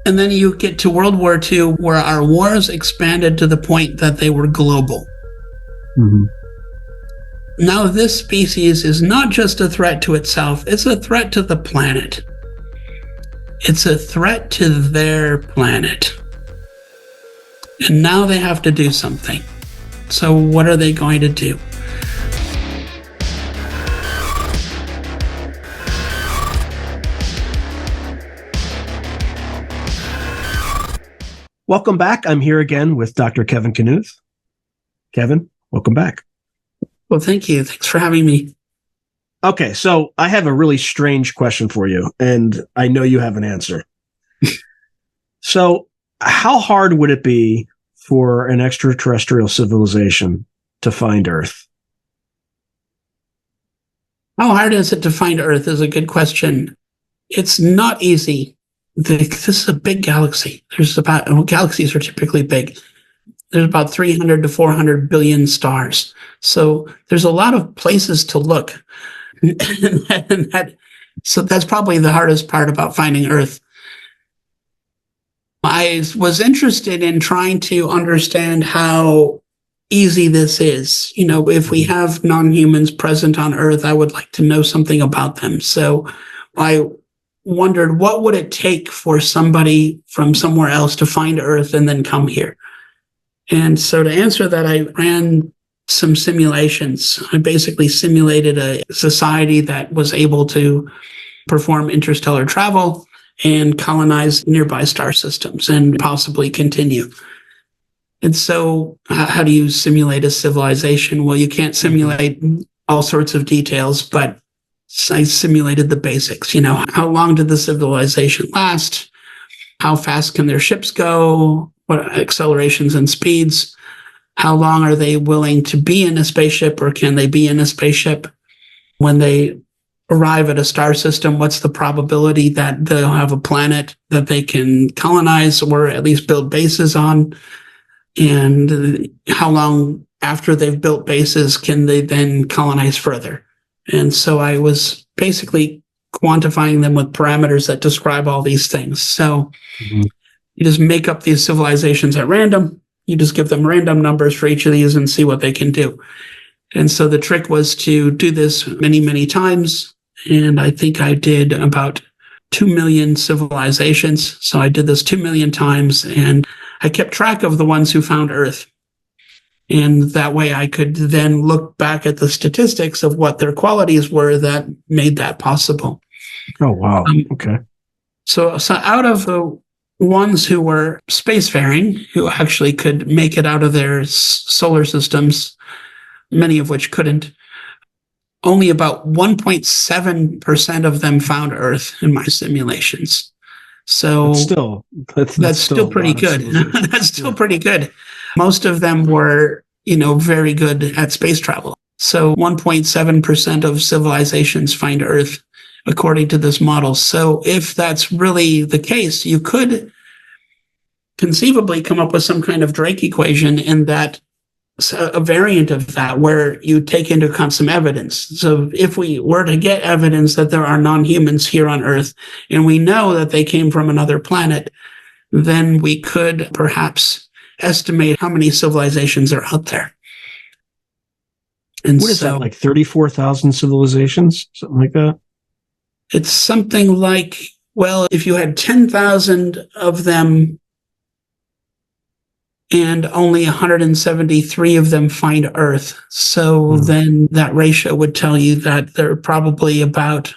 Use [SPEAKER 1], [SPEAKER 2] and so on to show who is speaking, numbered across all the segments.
[SPEAKER 1] And then you get to World War II, where our wars expanded to the point that they were global.
[SPEAKER 2] Mm-hmm.
[SPEAKER 1] Now, this species is not just a threat to itself, it's a threat to the planet. It's a threat to their planet. And now they have to do something. So what are they going to do?
[SPEAKER 2] Welcome back. I'm here again with Dr. Kevin Knuth. Kevin, welcome back.
[SPEAKER 1] Well, thank you. Thanks for having me.
[SPEAKER 2] Okay, so I have a really strange question for you, and I know you have an answer. So, how hard would it be for an extraterrestrial civilization to find Earth?
[SPEAKER 1] How hard is it to find Earth is a good question. It's not easy. This is a big galaxy. Galaxies are typically big. There's about 300 to 400 billion stars. So there's a lot of places to look. So that's probably the hardest part about finding Earth. I was interested in trying to understand how easy this is. You know, if we have non-humans present on Earth, I would like to know something about them. So I wondered, what would it take for somebody from somewhere else to find Earth and then come here? And so to answer that, I ran some simulations. I basically simulated a society that was able to perform interstellar travel and colonize nearby star systems and possibly continue. And so how do you simulate a civilization? Well, you can't simulate all sorts of details, but I simulated the basics. You know, how long did the civilization last? How fast can their ships go? What accelerations and speeds? How long are they willing to be in a spaceship, or can they be in a spaceship? When they arrive at a star system, what's the probability that they'll have a planet that they can colonize or at least build bases on? And how long after they've built bases can they then colonize further? And so I was basically quantifying them with parameters that describe all these things. So you just make up these civilizations at random. You just give them random numbers for each of these and see what they can do. And so the trick was to do this many, many times. And I think I did about 2 million civilizations. So I did this 2 million times, and I kept track of the ones who found Earth. And that way I could then look back at the statistics of what their qualities were that made that possible.
[SPEAKER 2] Oh, wow. Okay.
[SPEAKER 1] So out of the ones who were spacefaring, who actually could make it out of their solar systems, many of which couldn't, only about 1.7% of them found Earth in my simulations. So that's still pretty good. That's still pretty good. Most of them were, very good at space travel. So 1.7% of civilizations find Earth, according to this model. So if that's really the case, you could conceivably come up with some kind of Drake equation in that, a variant of that, where you take into account some evidence. So if we were to get evidence that there are non-humans here on Earth, and we know that they came from another planet, then we could perhaps estimate how many civilizations are out there. And
[SPEAKER 2] what is that, like 34,000 civilizations? Something like that?
[SPEAKER 1] It's something like, well, if you had 10,000 of them and only 173 of them find Earth, so then that ratio would tell you that there are probably about,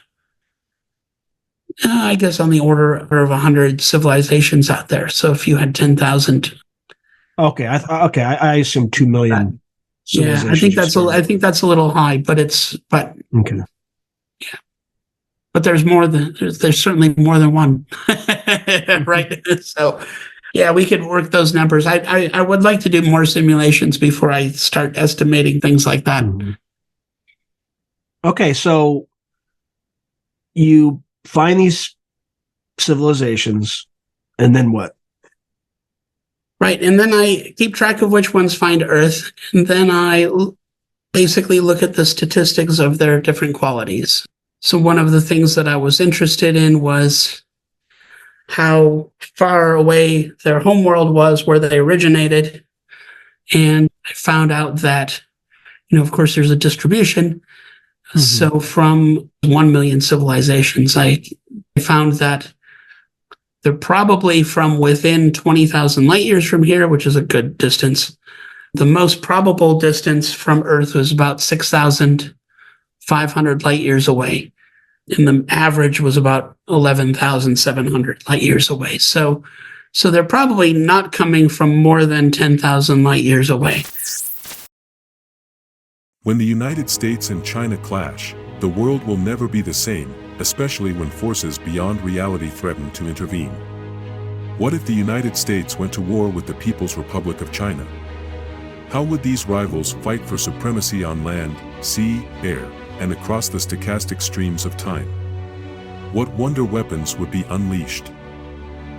[SPEAKER 1] I guess, on the order of 100 civilizations out there. So if you had 10,000.
[SPEAKER 2] Okay. I assume 2 million.
[SPEAKER 1] Yeah, I think that's a little high, but
[SPEAKER 2] okay.
[SPEAKER 1] Yeah. But there's certainly more than one, right? So, yeah, we could work those numbers. I would like to do more simulations before I start estimating things like that.
[SPEAKER 2] Mm-hmm. Okay, so you find these civilizations, and then what?
[SPEAKER 1] Right, and then I keep track of which ones find Earth, and then I basically look at the statistics of their different qualities. So one of the things that I was interested in was how far away their homeworld was, where they originated. And I found out that, of course, there's a distribution. Mm-hmm. So from 1 million civilizations, I found that they're probably from within 20,000 light years from here, which is a good distance. The most probable distance from Earth was about 6,500 light years away. And the average was about 11,700 light years away. So they're probably not coming from more than 10,000 light years away.
[SPEAKER 3] When the United States and China clash, the world will never be the same, especially when forces beyond reality threaten to intervene. What if the United States went to war with the People's Republic of China? How would these rivals fight for supremacy on land, sea, air, and across the stochastic streams of time? What wonder weapons would be unleashed?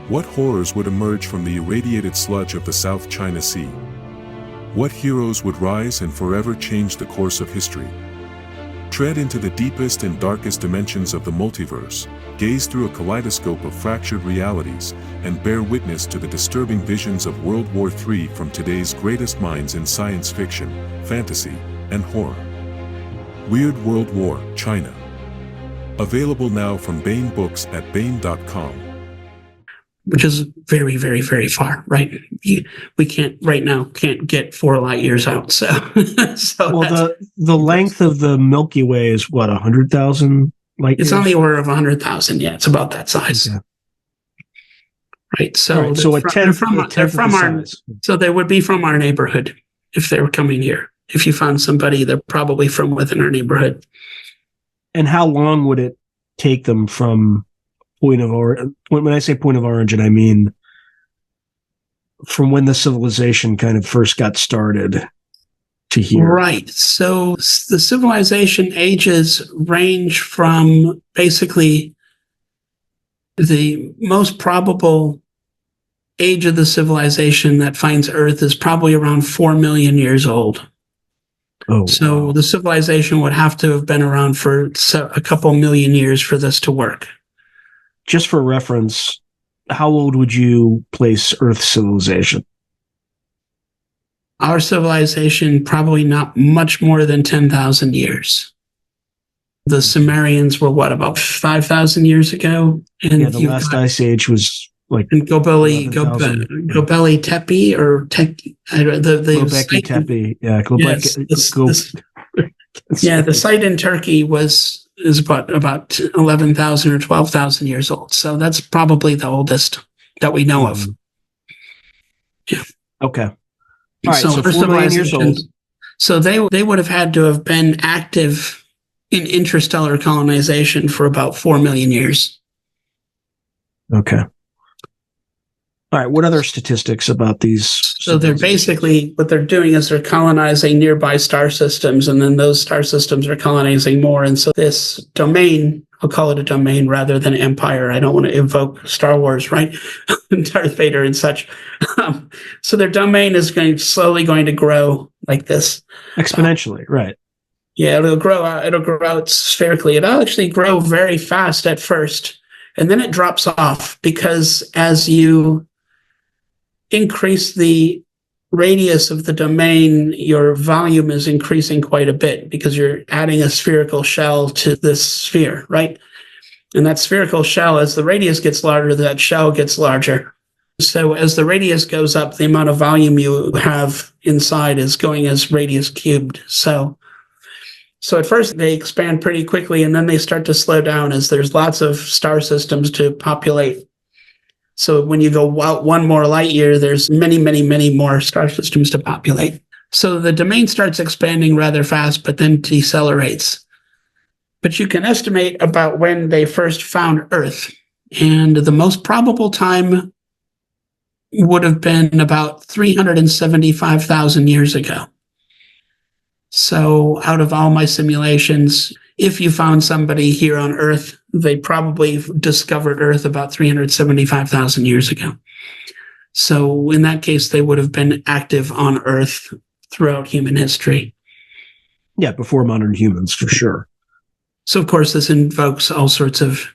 [SPEAKER 3] What horrors would emerge from the irradiated sludge of the South China Sea? What heroes would rise and forever change the course of history? Tread into the deepest and darkest dimensions of the multiverse, gaze through a kaleidoscope of fractured realities, and bear witness to the disturbing visions of World War III from today's greatest minds in science fiction, fantasy, and horror. Weird World War, China. Available now from Baen Books at baen.com.
[SPEAKER 1] Which is very, very, very far, right? We can't get 4 light years out. So
[SPEAKER 2] well, the length of the Milky Way is what, 100,000 light years?
[SPEAKER 1] It's on the order of 100,000. Yeah, it's about that size. Okay. Right. So, they're from our, so they would be from our neighborhood if they were coming here. If you found somebody, they're probably from within our neighborhood.
[SPEAKER 2] And how long would it take them from point of origin? When I say point of origin, I mean from when the civilization kind of first got started to here.
[SPEAKER 1] Right. So the civilization ages range from basically the most probable age of the civilization that finds Earth is probably around 4 million years old. Oh, so wow. The civilization would have to have been around for a couple million years for this to work.
[SPEAKER 2] Just for reference, how old would you place Earth's civilization?
[SPEAKER 1] Our civilization, probably not much more than 10,000 years. The Sumerians were about 5,000 years ago? And
[SPEAKER 2] yeah, the last ice age was like
[SPEAKER 1] Gobekli Tepe or
[SPEAKER 2] Gobekli Tepe. Yeah,
[SPEAKER 1] the site in Turkey is about 11,000 or 12,000 years old. So that's probably the oldest that we know of. Yeah.
[SPEAKER 2] Okay. All right. So 4 million years old.
[SPEAKER 1] So they would have had to have been active in interstellar colonization for about 4 million years.
[SPEAKER 2] Okay. All right. What other statistics about these?
[SPEAKER 1] So they're basically, what they're doing is they're colonizing nearby star systems, and then those star systems are colonizing more. And so this domain, I'll call it a domain rather than empire. I don't want to invoke Star Wars, right? Darth Vader and such. So their domain is slowly going to grow like this.
[SPEAKER 2] Exponentially, right.
[SPEAKER 1] Yeah, it'll grow out spherically. It'll actually grow very fast at first, and then it drops off because as you increase the radius of the domain, your volume is increasing quite a bit because you're adding a spherical shell to this sphere, right? And that spherical shell, as the radius gets larger, that shell gets larger. So as the radius goes up, the amount of volume you have inside is going as radius cubed. So at first they expand pretty quickly, and then they start to slow down as there's lots of star systems to populate. So when you go out 1 more light year, there's many, many, many more star systems to populate. So the domain starts expanding rather fast, but then decelerates. But you can estimate about when they first found Earth. And the most probable time would have been about 375,000 years ago. So out of all my simulations, if you found somebody here on Earth, they probably discovered Earth about 375,000 years ago. So in that case, they would have been active on Earth throughout human history.
[SPEAKER 2] Yeah, before modern humans, for sure.
[SPEAKER 1] So, of course, this invokes all sorts of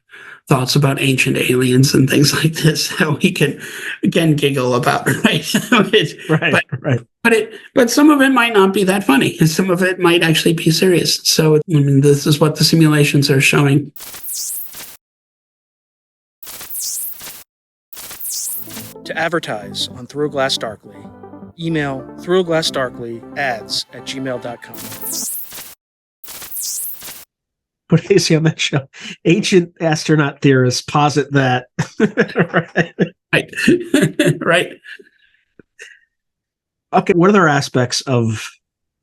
[SPEAKER 1] thoughts about ancient aliens and things like this that we can again giggle about, right? But some of it might not be that funny, and some of it might actually be serious. So, I mean, this is what the simulations are showing.
[SPEAKER 4] To advertise on Through a Glass Darkly, email throughaglassdarklyads@gmail.com.
[SPEAKER 2] What do you see on that show? Ancient astronaut theorists posit that.
[SPEAKER 1] Right. Right.
[SPEAKER 2] Okay, what other aspects of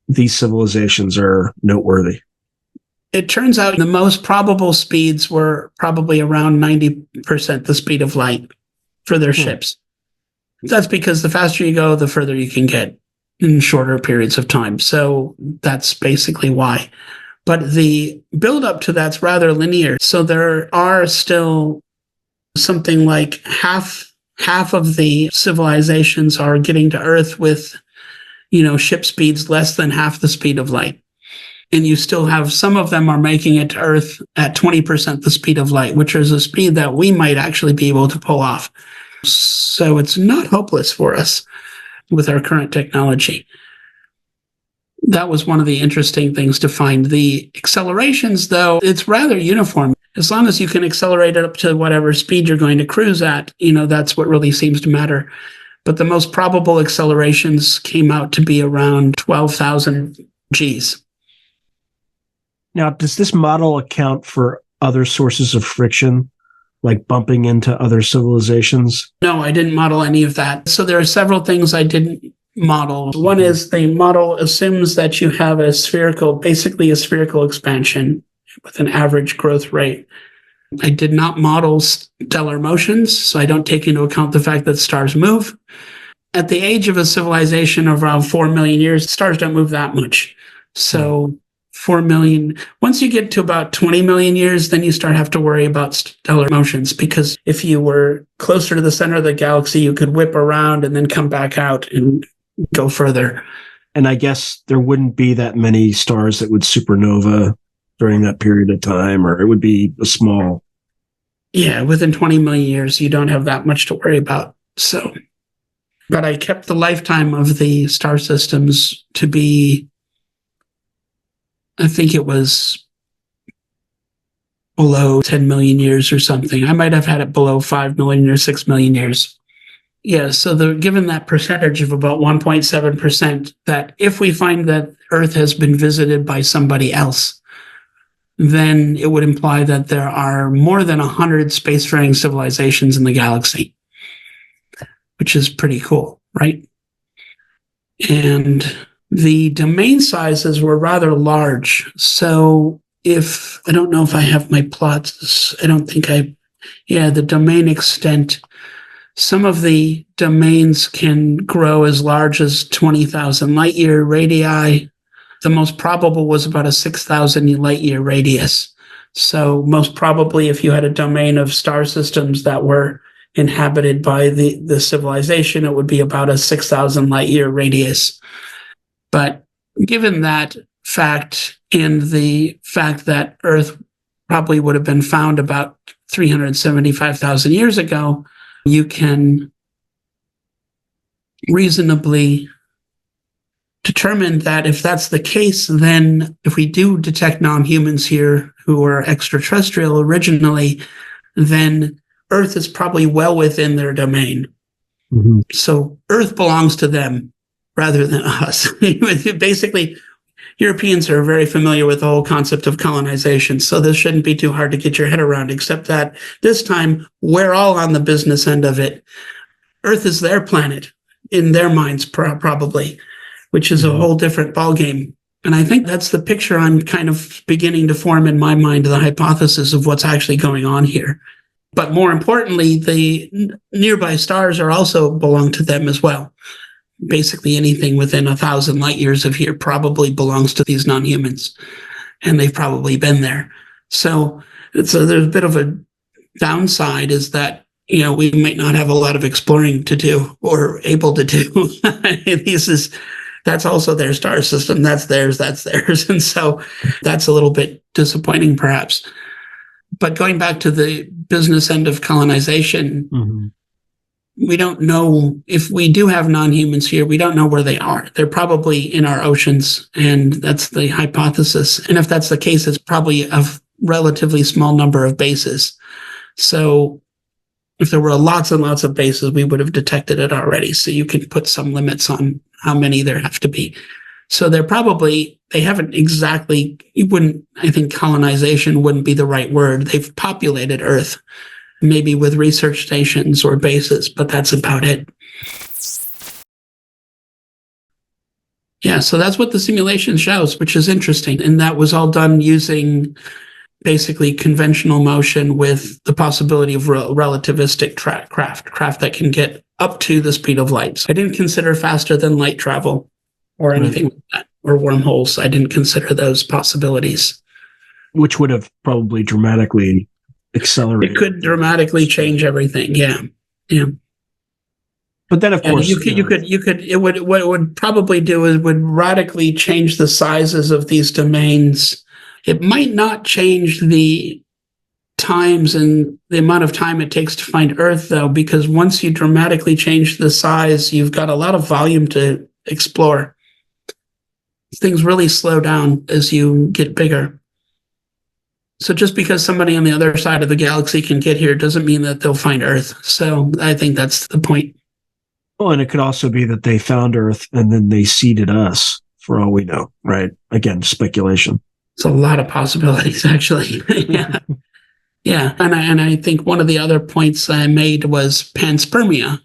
[SPEAKER 2] these civilizations are noteworthy?
[SPEAKER 1] It turns out the most probable speeds were probably around 90% the speed of light for their ships. That's because the faster you go, the further you can get in shorter periods of time. So that's basically why. But the build-up to that's rather linear. So there are still something like half of the civilizations are getting to Earth with, ship speeds less than half the speed of light. And you still have some of them are making it to Earth at 20% the speed of light, which is a speed that we might actually be able to pull off. So it's not hopeless for us with our current technology. That was one of the interesting things to find. The accelerations, though, it's rather uniform. As long as you can accelerate it up to whatever speed you're going to cruise at, that's what really seems to matter. But the most probable accelerations came out to be around 12,000 Gs.
[SPEAKER 2] Now, does this model account for other sources of friction, like bumping into other civilizations?
[SPEAKER 1] No, I didn't model any of that. So there are several things I didn't model. One is the model assumes that you have basically a spherical expansion with an average growth rate. I did not model stellar motions, so I don't take into account the fact that stars move. At the age of a civilization of around 4 million years, stars don't move that much. So 4 million, once you get to about 20 million years, then you start have to worry about stellar motions, because if you were closer to the center of the galaxy, you could whip around and then come back out and go further.
[SPEAKER 2] And I guess there wouldn't be that many stars that would supernova during that period of time, or it would be a small.
[SPEAKER 1] Yeah, within 20 million years, you don't have that much to worry about. So, but I kept the lifetime of the star systems to be, I think it was below 10 million years or something. I might have had it below 5 million or 6 million years. Yeah, so they're given that percentage of about 1.7%, that if we find that Earth has been visited by somebody else, then it would imply that there are more than 100 spacefaring civilizations in the galaxy, which is pretty cool, right? And the domain sizes were rather large. So I don't know if I have my plots. I don't think the domain extent. Some of the domains can grow as large as 20,000 light year radii. The most probable was about a 6,000 light year radius. So most probably, if you had a domain of star systems that were inhabited by the civilization, it would be about a 6,000 light year radius. But given that fact, and the fact that Earth probably would have been found about 375,000 years ago, you can reasonably determine that if that's the case, then if we do detect non-humans here who are extraterrestrial originally, then Earth is probably well within their domain. Mm-hmm. So Earth belongs to them rather than us. Basically, Europeans are very familiar with the whole concept of colonization, so this shouldn't be too hard to get your head around, except that this time we're all on the business end of it. Earth is their planet, in their minds probably, which is a whole different ballgame. And I think that's the picture I'm kind of beginning to form in my mind, the hypothesis of what's actually going on here. But more importantly, the nearby stars are also belong to them as well. Basically anything within 1,000 light years of here probably belongs to these non-humans, and they've probably been there. So there's a bit of a downside, is that, we might not have a lot of exploring to do or able to do. That's also their star system. That's theirs. And so that's a little bit disappointing, perhaps. But going back to the business end of colonization, we don't know if we do have non-humans here. We don't know where they are. They're probably in our oceans, and that's the hypothesis. And if that's the case, it's probably a relatively small number of bases. So if there were lots and lots of bases, we would have detected it already. So you can put some limits on how many there have to be. So they haven't exactly, I think colonization wouldn't be the right word. They've populated Earth, maybe with research stations or bases, but that's about it. Yeah, so that's what the simulation shows, which is interesting. And that was all done using basically conventional motion with the possibility of relativistic craft that can get up to the speed of light. So I didn't consider faster than light travel or anything like that, or wormholes. I didn't consider those possibilities.
[SPEAKER 2] Which would have probably dramatically accelerated.
[SPEAKER 1] It could dramatically change everything. Yeah.
[SPEAKER 2] But then, of course,
[SPEAKER 1] what it would probably do is would radically change the sizes of these domains. It might not change the times and the amount of time it takes to find Earth, though, because once you dramatically change the size, you've got a lot of volume to explore. Things really slow down as you get bigger. So just because somebody on the other side of the galaxy can get here doesn't mean that they'll find Earth. So I think that's the point.
[SPEAKER 2] Well, and it could also be that they found Earth and then they seeded us, for all we know, right? Again, speculation.
[SPEAKER 1] It's a lot of possibilities, actually. Yeah. Yeah. And I think one of the other points I made was panspermia.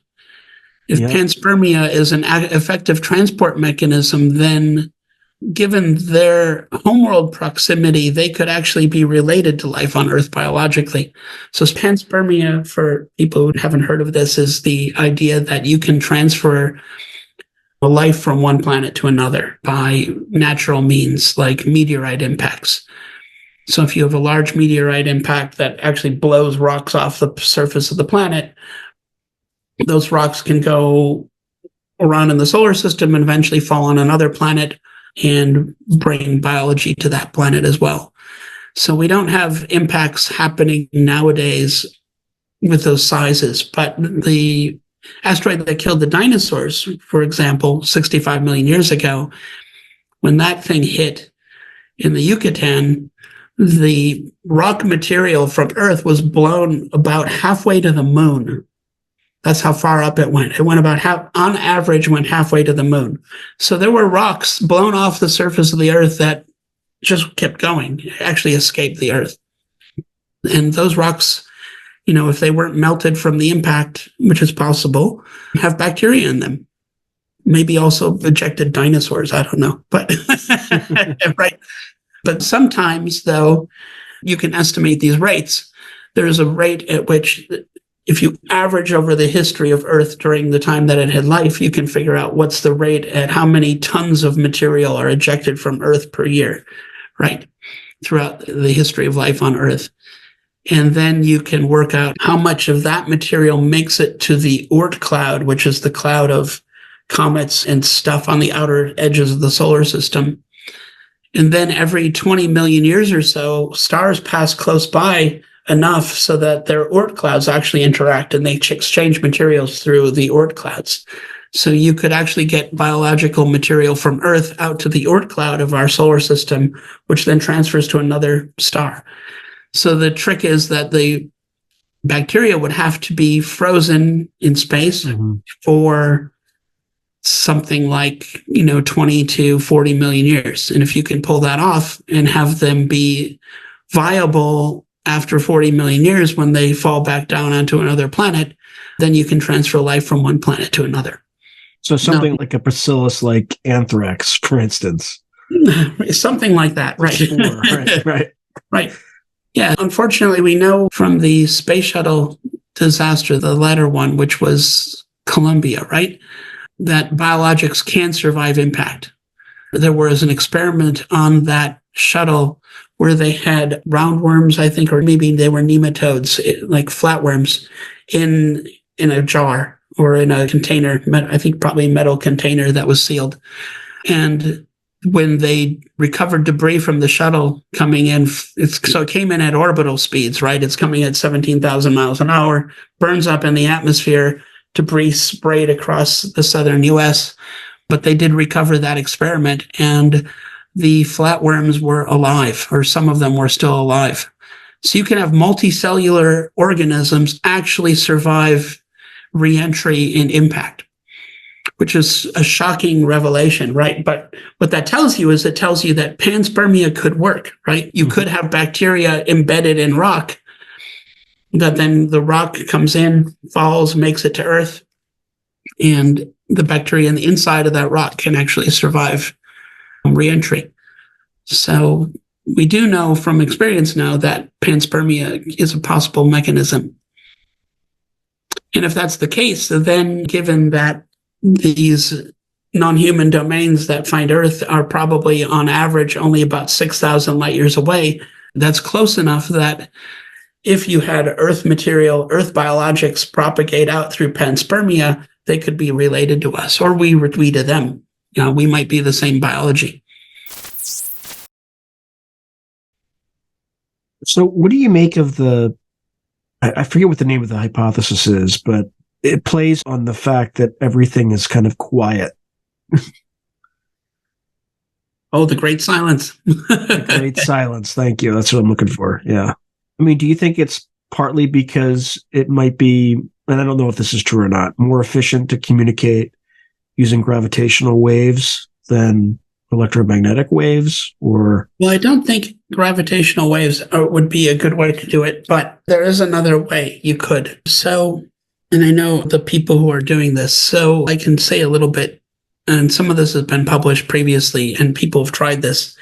[SPEAKER 1] If panspermia is an effective transport mechanism, then given their homeworld proximity, they could actually be related to life on Earth biologically. So panspermia, for people who haven't heard of this, is the idea that you can transfer a life from one planet to another by natural means, like meteorite impacts. So if you have a large meteorite impact that actually blows rocks off the surface of the planet, those rocks can go around in the solar system and eventually fall on another planet and bring biology to that planet as well. So we don't have impacts happening nowadays with those sizes, but the asteroid that killed the dinosaurs, for example, 65 million years ago, when that thing hit in the Yucatan, the rock material from Earth was blown about halfway to the moon. That's how far up it went. It went about on average, went halfway to the moon. So there were rocks blown off the surface of the Earth that just kept going, actually escaped the Earth. And those rocks, if they weren't melted from the impact, which is possible, have bacteria in them. Maybe also ejected dinosaurs. I don't know. But right. But sometimes, though, you can estimate these rates. There's a rate at which, if you average over the history of Earth during the time that it had life, you can figure out what's the rate at how many tons of material are ejected from Earth per year, right? Throughout the history of life on Earth. And then you can work out how much of that material makes it to the Oort cloud, which is the cloud of comets and stuff on the outer edges of the solar system. And then every 20 million years or so, stars pass close by enough so that their Oort clouds actually interact and they exchange materials through the Oort clouds. So you could actually get biological material from Earth out to the Oort cloud of our solar system, which then transfers to another star. So the trick is that the bacteria would have to be frozen in space for something like, 20 to 40 million years. And if you can pull that off and have them be viable after 40 million years when they fall back down onto another planet, then you can transfer life from one planet to another.
[SPEAKER 2] So something like a bacillus like anthrax, for instance.
[SPEAKER 1] Something like that, right?
[SPEAKER 2] Sure,
[SPEAKER 1] right. Yeah, unfortunately, we know from the space shuttle disaster, the latter one, which was Columbia, right, that biologics can survive impact. There was an experiment on that shuttle where they had roundworms, I think, or maybe they were nematodes, like flatworms, in a jar or in a container, I think probably a metal container that was sealed. And when they recovered debris from the shuttle coming in, so it came in at orbital speeds, right? It's coming at 17,000 miles an hour, burns up in the atmosphere, debris sprayed across the southern U.S., but they did recover that experiment, and the flatworms were alive, or some of them were still alive. So you can have multicellular organisms actually survive reentry in impact, which is a shocking revelation, right? But what that tells you is it tells you that panspermia could work, right? You could have bacteria embedded in rock that then the rock comes in, falls, makes it to Earth, and the bacteria in the inside of that rock can actually survive reentry. So we do know from experience now that panspermia is a possible mechanism. And if that's the case, then given that these non-human domains that find Earth are probably on average only about 6,000 light years away, that's close enough that if you had Earth material, Earth biologics propagate out through panspermia, they could be related to us, or we to them. You know, we might be the same biology.
[SPEAKER 2] So what do you make of I forget what the name of the hypothesis is, but it plays on the fact that everything is kind of quiet.
[SPEAKER 1] Oh, the great silence.
[SPEAKER 2] The great silence. Thank you. That's what I'm looking for. Yeah. I mean, do you think it's partly because it might be, and I don't know if this is true or not, more efficient to communicate using gravitational waves than electromagnetic waves? Or
[SPEAKER 1] Well, I don't think gravitational waves would be a good way to do it, but there is another way you could. So, and I know the people who are doing this, so I can say a little bit, and some of this has been published previously, and people have tried this.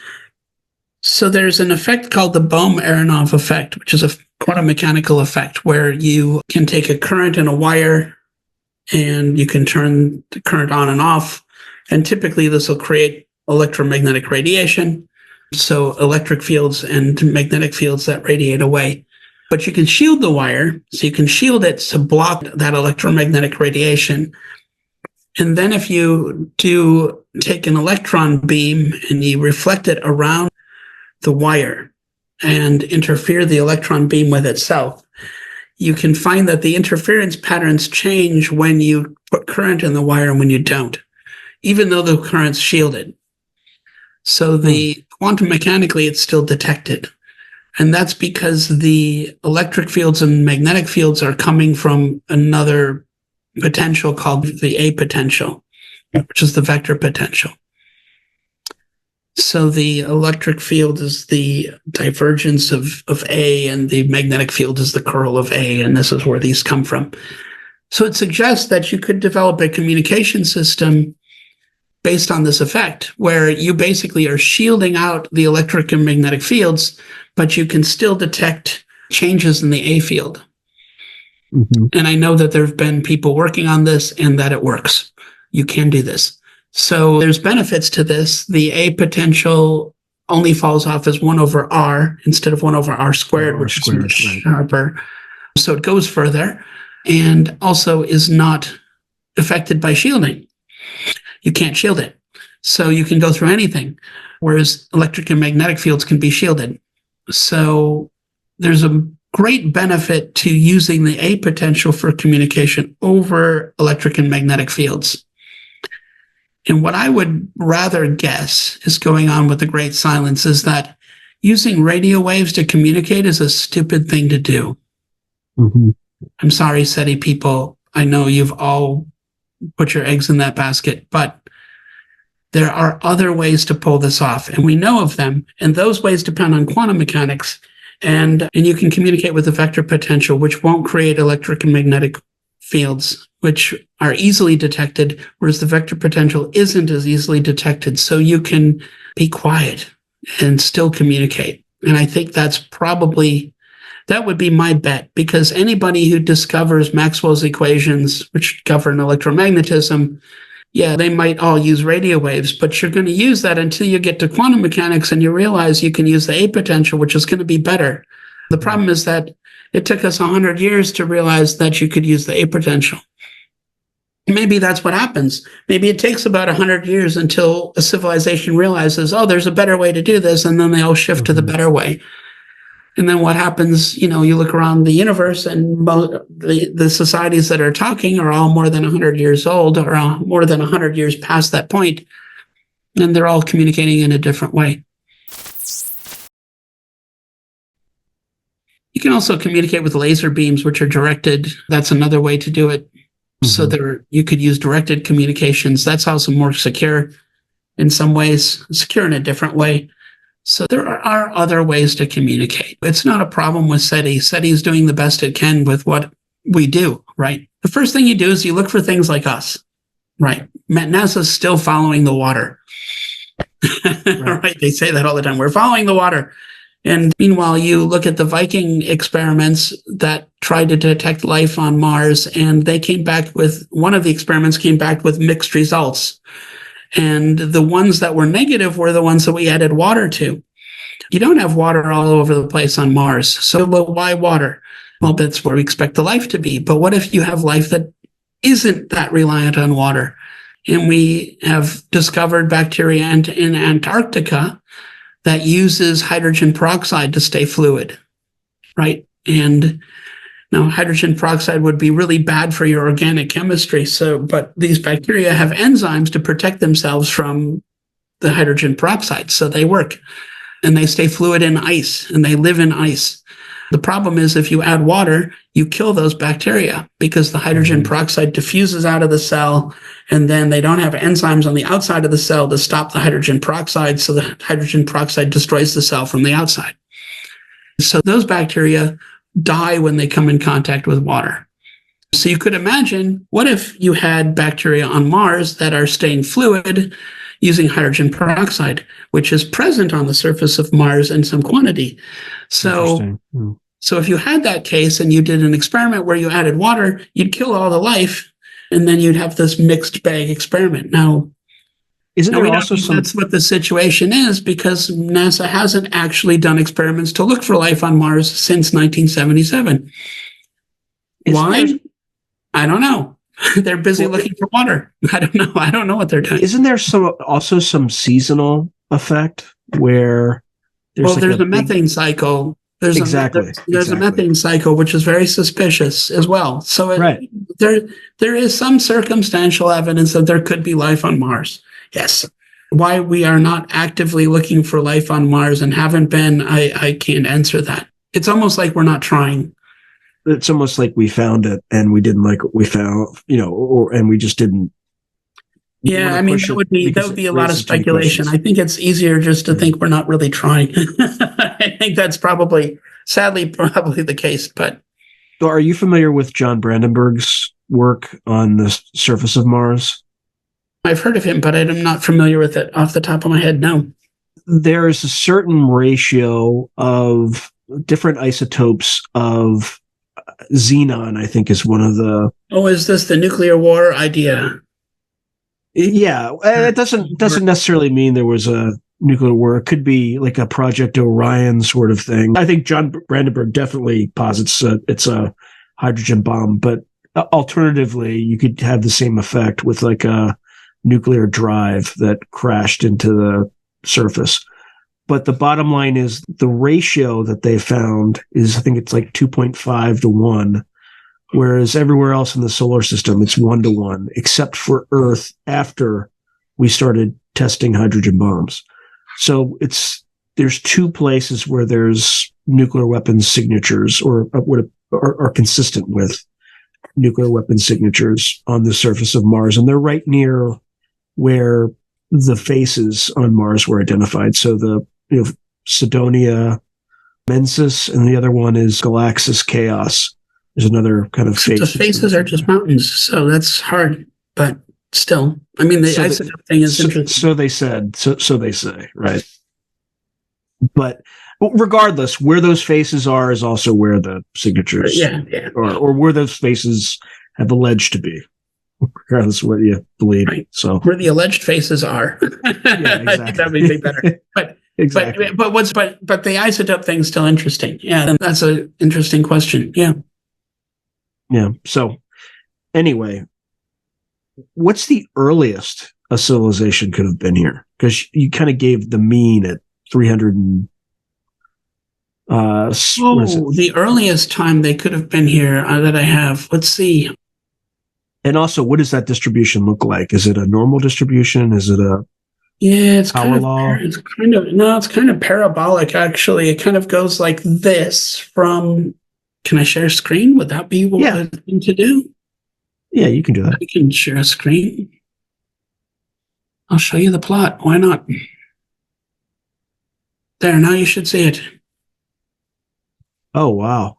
[SPEAKER 1] So there's an effect called the Bohm-Aronoff effect, which is a quantum mechanical effect where you can take a current in a wire and you can turn the current on and off. And typically this will create electromagnetic radiation. So electric fields and magnetic fields that radiate away. But you can shield the wire, so you can shield it to block that electromagnetic radiation. And then if you do take an electron beam and you reflect it around the wire and interfere the electron beam with itself, you can find that the interference patterns change when you put current in the wire and when you don't, even though the current's shielded. So the quantum mechanically, it's still detected. And that's because the electric fields and magnetic fields are coming from another potential called the A potential, which is the vector potential. So the electric field is the divergence of A, and the magnetic field is the curl of A, and this is where these come from. So it suggests that you could develop a communication system based on this effect, where you basically are shielding out the electric and magnetic fields, but you can still detect changes in the A field. Mm-hmm. And I know that there have been people working on this and that it works. You can do this. So there's benefits to this. The A potential only falls off as 1 over R instead of 1 over R squared, which is much sharper. So it goes further and also is not affected by shielding. You can't shield it. So you can go through anything, whereas electric and magnetic fields can be shielded. So there's a great benefit to using the A potential for communication over electric and magnetic fields. And what I would rather guess is going on with the great silence is that using radio waves to communicate is a stupid thing to do. Mm-hmm. I'm sorry, SETI people. I know you've all put your eggs in that basket, but there are other ways to pull this off, and we know of them, and those ways depend on quantum mechanics, and you can communicate with the vector potential, which won't create electric and magnetic fields, which are easily detected, whereas the vector potential isn't as easily detected, so you can be quiet and still communicate. And I think that would be my bet, because anybody who discovers Maxwell's equations, which govern electromagnetism, yeah, they might all use radio waves, but you're going to use that until you get to quantum mechanics and you realize you can use the A potential, which is going to be better. The problem is that it took us 100 years to realize that you could use the A potential. maybe that's what happens. Maybe it takes about 100 years until a civilization realizes, oh, there's a better way to do this, and then they all shift to the better way. And then what happens, you look around the universe, and the societies that are talking are all more than 100 years old, or more than 100 years past that point, and they're all communicating in a different way. You can also communicate with laser beams, which are directed. That's another way to do it. So you could use directed communications. That's also more secure in some ways, secure in a different way. So there are other ways to communicate. It's not a problem with SETI. SETI is doing the best it can with what we do, right? The first thing you do is you look for things like us, right? NASA's still following the water. Right? They say that all the time. We're following the water. And meanwhile, you look at the Viking experiments that tried to detect life on Mars, and one of the experiments came back with mixed results. And the ones that were negative were the ones that we added water to. You don't have water all over the place on Mars. So why water? Well, that's where we expect the life to be. But what if you have life that isn't that reliant on water? And we have discovered bacteria in Antarctica that uses hydrogen peroxide to stay fluid, right? And now hydrogen peroxide would be really bad for your organic chemistry. But these bacteria have enzymes to protect themselves from the hydrogen peroxide. So they work, and they stay fluid in ice, and they live in ice. The problem is if you add water, you kill those bacteria because the hydrogen peroxide diffuses out of the cell, and then they don't have enzymes on the outside of the cell to stop the hydrogen peroxide. So the hydrogen peroxide destroys the cell from the outside. So those bacteria die when they come in contact with water. So you could imagine, what if you had bacteria on Mars that are staying fluid using hydrogen peroxide, which is present on the surface of Mars in some quantity. So if you had that case and you did an experiment where you added water, you'd kill all the life, and then you'd have this mixed bag experiment. Now,
[SPEAKER 2] isn't there also
[SPEAKER 1] that's what the situation is, because NASA hasn't actually done experiments to look for life on Mars since 1977. Why? I don't know. They're busy looking for water. I don't know. I don't know what they're doing.
[SPEAKER 2] Isn't there also some seasonal effect where there's
[SPEAKER 1] a methane cycle. There's a methane cycle, which is very suspicious as well. So there is some circumstantial evidence that there could be life on Mars. Yes. Why we are not actively looking for life on Mars and haven't been, I can't answer that. It's almost like we're not trying.
[SPEAKER 2] It's almost like we found it and we didn't like what we found, and we just didn't.
[SPEAKER 1] Yeah, I mean, that would be a lot of speculation. I think it's easier just to think we're not really trying. I think that's sadly, probably the case. But
[SPEAKER 2] so are you familiar with John Brandenburg's work on the surface of Mars?
[SPEAKER 1] I've heard of him, but I'm not familiar with it off the top of my head. No.
[SPEAKER 2] There is a certain ratio of different isotopes of xenon, I think, is one of the. Oh,
[SPEAKER 1] is this the nuclear war idea?
[SPEAKER 2] Yeah, it doesn't necessarily mean there was a nuclear war. It could be like a Project Orion sort of thing. I think John Brandenburg definitely posits it's a hydrogen bomb, but alternatively, you could have the same effect with like a nuclear drive that crashed into the surface. But the bottom line is the ratio that they found is, I think it's like 2.5 to 1. Whereas everywhere else in the solar system, it's 1 to 1, except for Earth after we started testing hydrogen bombs. So there's two places where there's nuclear weapons signatures or what are consistent with nuclear weapons signatures on the surface of Mars. And they're right near where the faces on Mars were identified. So the Cydonia Mensis, and the other one is Galaxis Chaos. There's another kind of face.
[SPEAKER 1] The faces are just mountains, so that's hard. But still, I mean, the isotope thing is interesting.
[SPEAKER 2] So they said. So they say, right? But regardless, where those faces are is also where the signatures, or where those faces have alleged to be, regardless of what you believe.
[SPEAKER 1] Right.
[SPEAKER 2] So
[SPEAKER 1] where the alleged faces are,
[SPEAKER 2] exactly.
[SPEAKER 1] I think that would be better. But exactly. But the isotope thing's still interesting. Yeah, that's an interesting question. Yeah.
[SPEAKER 2] Yeah. So anyway, what's the earliest a civilization could have been here? Because you kind of gave the mean at 300 and
[SPEAKER 1] the earliest time they could have been here that I have. Let's see.
[SPEAKER 2] And also, what does that distribution look like? Is it a normal distribution? Is it a
[SPEAKER 1] it's
[SPEAKER 2] power law?
[SPEAKER 1] It's kind of parabolic, actually. It kind of goes like this from, can I share a screen? Would that be a thing to do?
[SPEAKER 2] Yeah, you can do that.
[SPEAKER 1] I can share a screen. I'll show you the plot. Why not? There, now you should see it.
[SPEAKER 2] Oh, wow.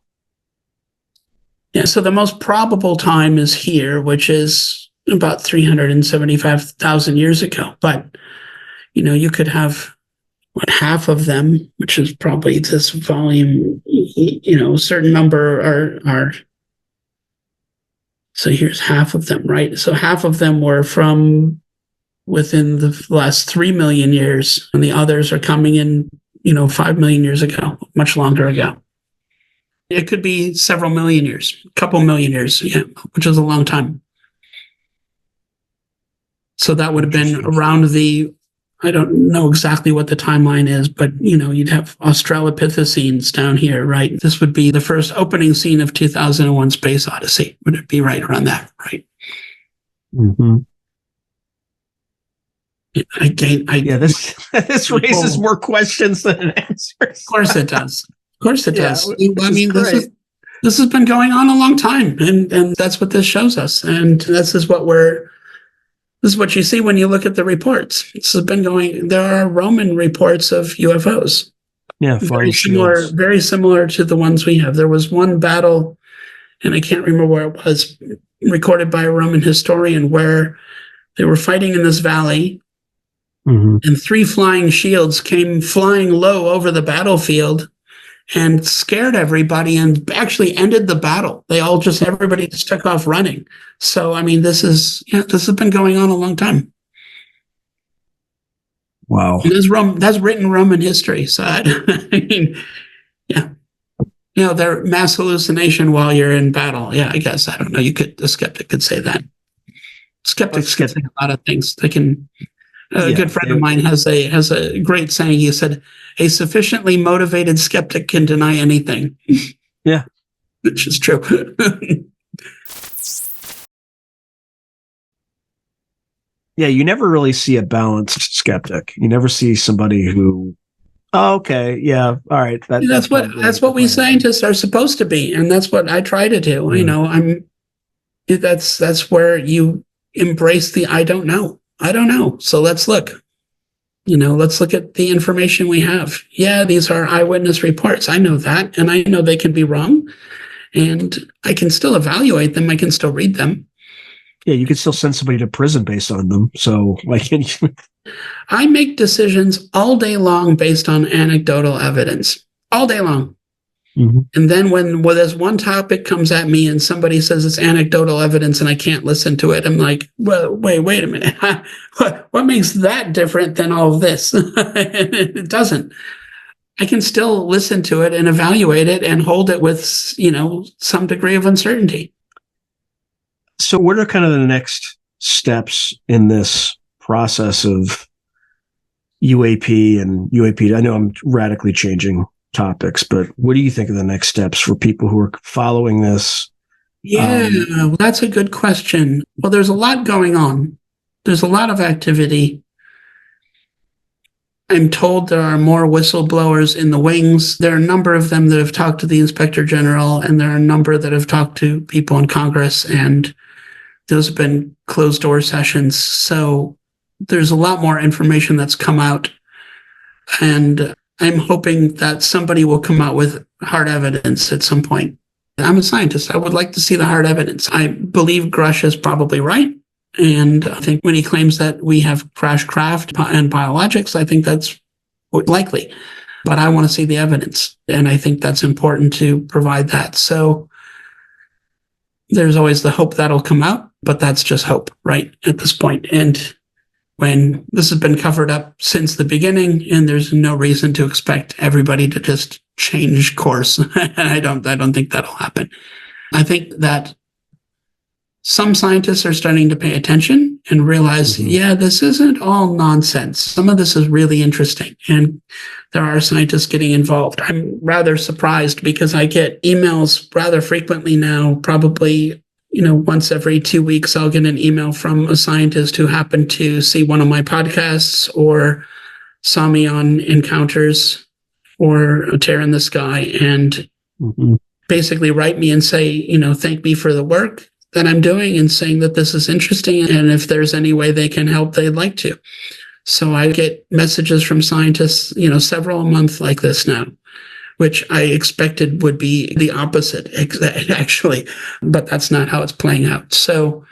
[SPEAKER 1] Yeah, so the most probable time is here, which is about 375,000 years ago. But, you could have half of them, which is probably this volume, a certain number are. So here's half of them, right? So half of them were from within the last 3 million years, and the others are coming in, 5 million years ago, much longer ago. It could be several million years, a couple million years, which is a long time. So that would have been around I don't know exactly what the timeline is, but, you'd have Australopithecines down here, right? This would be the first opening scene of 2001 Space Odyssey. Would it be right around that, right?
[SPEAKER 2] Mm-hmm. This raises more questions than it answers.
[SPEAKER 1] Of course it does. Of course it does. I mean,
[SPEAKER 2] this
[SPEAKER 1] has been going on a long time, and that's what this shows us. And this is what you see when you look at the reports. This has been going. There are Roman reports of UFOs.
[SPEAKER 2] Yeah,
[SPEAKER 1] very similar to the ones we have. There was one battle, and I can't remember where it was, recorded by a Roman historian, where they were fighting in this valley.
[SPEAKER 2] Mm-hmm.
[SPEAKER 1] And 3 flying shields came flying low over the battlefield and scared everybody and actually ended the battle. Everybody just took off running. So, I mean, this has been going on a long time.
[SPEAKER 2] Wow.
[SPEAKER 1] That's written Roman history. So, I mean, yeah. They're mass hallucination while you're in battle. Yeah, I guess. I don't know. A skeptic could say that. Skeptics can say a lot of things. They can. A good friend of mine has a great saying. He said, "A sufficiently motivated skeptic can deny anything."
[SPEAKER 2] Yeah,
[SPEAKER 1] which is true.
[SPEAKER 2] Yeah, you never really see a balanced skeptic. You never see somebody who, all right.
[SPEAKER 1] That's what we scientists are supposed to be, and that's what I try to do. Mm-hmm. That's where you embrace the I don't know. I don't know. So let's look. Let's look at the information we have. Yeah, these are eyewitness reports. I know that, and I know they can be wrong, and I can still evaluate them. I can still read them.
[SPEAKER 2] Yeah, you can still send somebody to prison based on them. So,
[SPEAKER 1] I make decisions all day long based on anecdotal evidence, all day long. Mm-hmm. And then when there's one topic comes at me and somebody says it's anecdotal evidence and I can't listen to it, I'm like, well, wait a minute. What makes that different than all of this? It doesn't. I can still listen to it and evaluate it and hold it with, some degree of uncertainty.
[SPEAKER 2] So what are kind of the next steps in this process of UAP and UAP? I know I'm radically changing topics, but what do you think of the next steps for people who are following this?
[SPEAKER 1] Yeah, that's a good question. Well, there's a lot going on. There's a lot of activity. I'm told there are more whistleblowers in the wings. There are a number of them that have talked to the Inspector General, and there are a number that have talked to people in Congress, and those have been closed-door sessions. So there's a lot more information that's come out, and I'm hoping that somebody will come out with hard evidence at some point. I'm a scientist. I would like to see the hard evidence. I believe Grush is probably right. And I think when he claims that we have crash craft and biologics, I think that's likely. But I want to see the evidence. And I think that's important to provide that. So there's always the hope that'll come out, but that's just hope, right, at this point. And when this has been covered up since the beginning, and there's no reason to expect everybody to just change course. And I don't think that'll happen. I think that some scientists are starting to pay attention and realize, yeah, this isn't all nonsense. Some of this is really interesting. And there are scientists getting involved. I'm rather surprised because I get emails rather frequently now, probably, once every 2 weeks, I'll get an email from a scientist who happened to see one of my podcasts or saw me on Encounters or A Tear in the Sky and basically write me and say, thank me for the work that I'm doing and saying that this is interesting. And if there's any way they can help, they'd like to. So I get messages from scientists, several a month like this now, which I expected would be the opposite, actually, but that's not how it's playing out. So,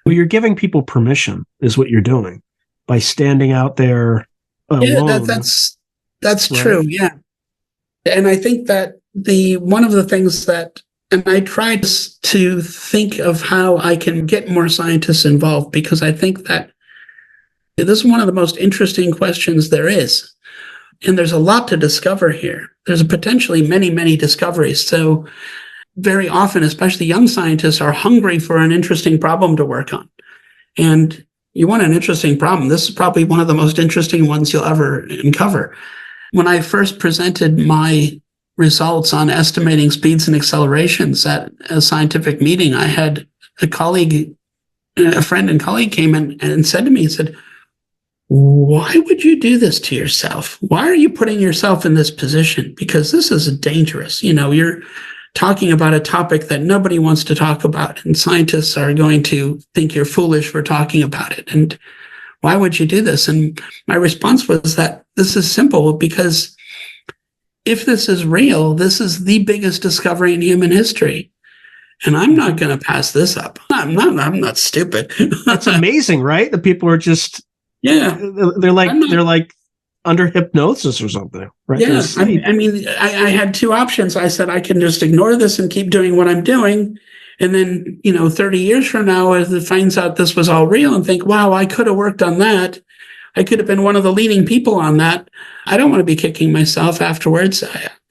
[SPEAKER 2] well, you're giving people permission is what you're doing by standing out there alone.
[SPEAKER 1] Yeah, that's right? True. Yeah. And I think that one of the things that, and I tried to think of how I can get more scientists involved, because I think that this is one of the most interesting questions there is. And there's a lot to discover here. There's potentially many, many discoveries. So very often, especially young scientists, are hungry for an interesting problem to work on. And you want an interesting problem. This is probably one of the most interesting ones you'll ever uncover. When I first presented my results on estimating speeds and accelerations at a scientific meeting, I had a friend and colleague came in and said to me, he said, why would you do this to yourself? Why are you putting yourself in this position? Because this is dangerous. You're talking about a topic that nobody wants to talk about, and scientists are going to think you're foolish for talking about it. And why would you do this? And my response was that this is simple, because if this is real, this is the biggest discovery in human history. And I'm not going to pass this up. I'm not stupid.
[SPEAKER 2] That's amazing, right? The people are just,
[SPEAKER 1] yeah,
[SPEAKER 2] they're like under hypnosis or something, right?
[SPEAKER 1] Yeah. I had two options. I said, I can just ignore this and keep doing what I'm doing. And then, 30 years from now, as it finds out this was all real, and think, wow, I could have worked on that. I could have been one of the leading people on that. I don't want to be kicking myself afterwards.